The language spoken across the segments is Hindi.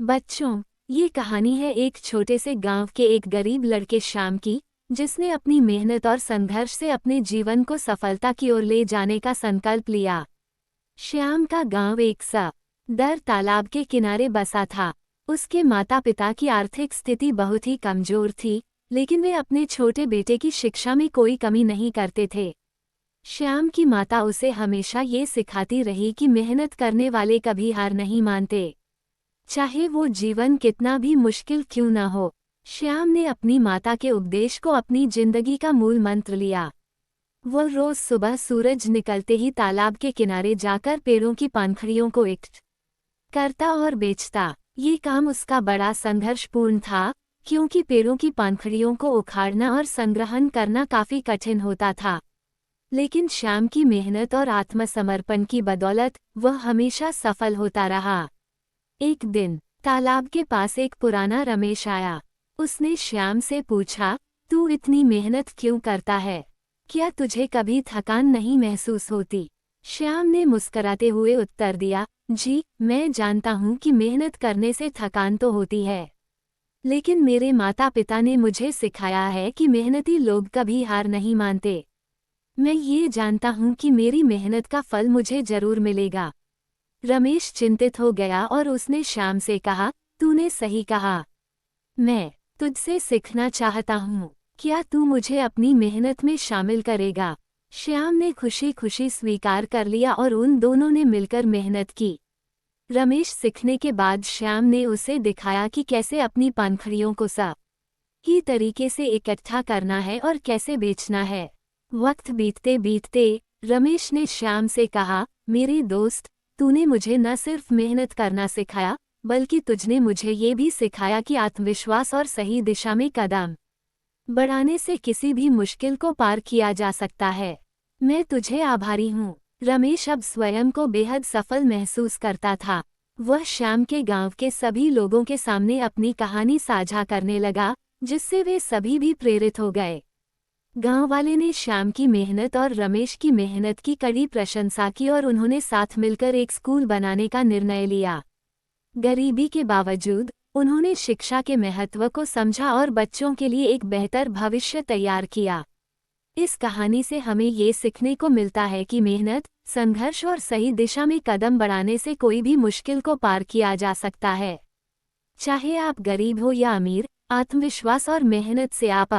बच्चों, ये कहानी है एक छोटे से गांव के एक गरीब लड़के श्याम की, जिसने अपनी मेहनत और संघर्ष से अपने जीवन को सफलता की ओर ले जाने का संकल्प लिया। श्याम का गांव एक दर तालाब के किनारे बसा था। उसके माता पिता की आर्थिक स्थिति बहुत ही कमजोर थी, लेकिन वे अपने छोटे बेटे की शिक्षा में कोई कमी नहीं करते थे। श्याम की माता उसे हमेशा ये सिखाती रही कि मेहनत करने वाले कभी हार नहीं मानते, चाहे वो जीवन कितना भी मुश्किल क्यों न हो। श्याम ने अपनी माता के उपदेश को अपनी जिंदगी का मूल मंत्र लिया। वो रोज सुबह सूरज निकलते ही तालाब के किनारे जाकर पेड़ों की पंखुड़ियों को इकट्ठा करता और बेचता। ये काम उसका बड़ा संघर्षपूर्ण था, क्योंकि पेड़ों की पंखुड़ियों को उखाड़ना और संग्रहण करना काफी कठिन होता था। लेकिन श्याम की मेहनत और आत्मसमर्पण की बदौलत वह हमेशा सफल होता रहा। एक दिन तालाब के पास एक पुराना रमेश आया। उसने श्याम से पूछा, तू इतनी मेहनत क्यों करता है? क्या तुझे कभी थकान नहीं महसूस होती? श्याम ने मुस्कुराते हुए उत्तर दिया, जी, मैं जानता हूँ कि मेहनत करने से थकान तो होती है, लेकिन मेरे माता पिता ने मुझे सिखाया है कि मेहनती लोग कभी हार नहीं मानते। मैं ये जानता हूँ कि मेरी मेहनत का फल मुझे जरूर मिलेगा। रमेश चिंतित हो गया और उसने श्याम से कहा, तूने सही कहा। मैं तुझसे सीखना चाहता हूँ। क्या तू मुझे अपनी मेहनत में शामिल करेगा? श्याम ने खुशी खुशी स्वीकार कर लिया और उन दोनों ने मिलकर मेहनत की। रमेश सीखने के बाद श्याम ने उसे दिखाया कि कैसे अपनी पंखुड़ियों को सही तरीके से इकट्ठा करना है और कैसे बेचना है। वक्त बीतते बीतते रमेश ने श्याम से कहा, मेरे दोस्त, तूने मुझे न सिर्फ मेहनत करना सिखाया, बल्कि तुझने मुझे ये भी सिखाया कि आत्मविश्वास और सही दिशा में कदम बढ़ाने से किसी भी मुश्किल को पार किया जा सकता है। मैं तुझे आभारी हूँ। रमेश अब स्वयं को बेहद सफल महसूस करता था। वह श्याम के गांव के सभी लोगों के सामने अपनी कहानी साझा करने लगा, जिससे वे सभी भी प्रेरित हो गए। गांव वाले ने श्याम की मेहनत और रमेश की मेहनत की कड़ी प्रशंसा की और उन्होंने साथ मिलकर एक स्कूल बनाने का निर्णय लिया। गरीबी के बावजूद उन्होंने शिक्षा के महत्व को समझा और बच्चों के लिए एक बेहतर भविष्य तैयार किया। इस कहानी से हमें ये सीखने को मिलता है कि मेहनत, संघर्ष और सही दिशा में कदम बढ़ाने से कोई भी मुश्किल को पार किया जा सकता है। चाहे आप गरीब हो या अमीर, आत्मविश्वास और मेहनत से आप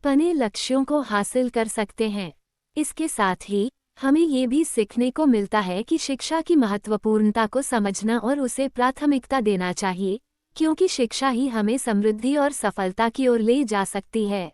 अपने लक्ष्यों को हासिल कर सकते हैं। इसके साथ ही हमें ये भी सीखने को मिलता है कि शिक्षा की महत्वपूर्णता को समझना और उसे प्राथमिकता देना चाहिए, क्योंकि शिक्षा ही हमें समृद्धि और सफलता की ओर ले जा सकती है।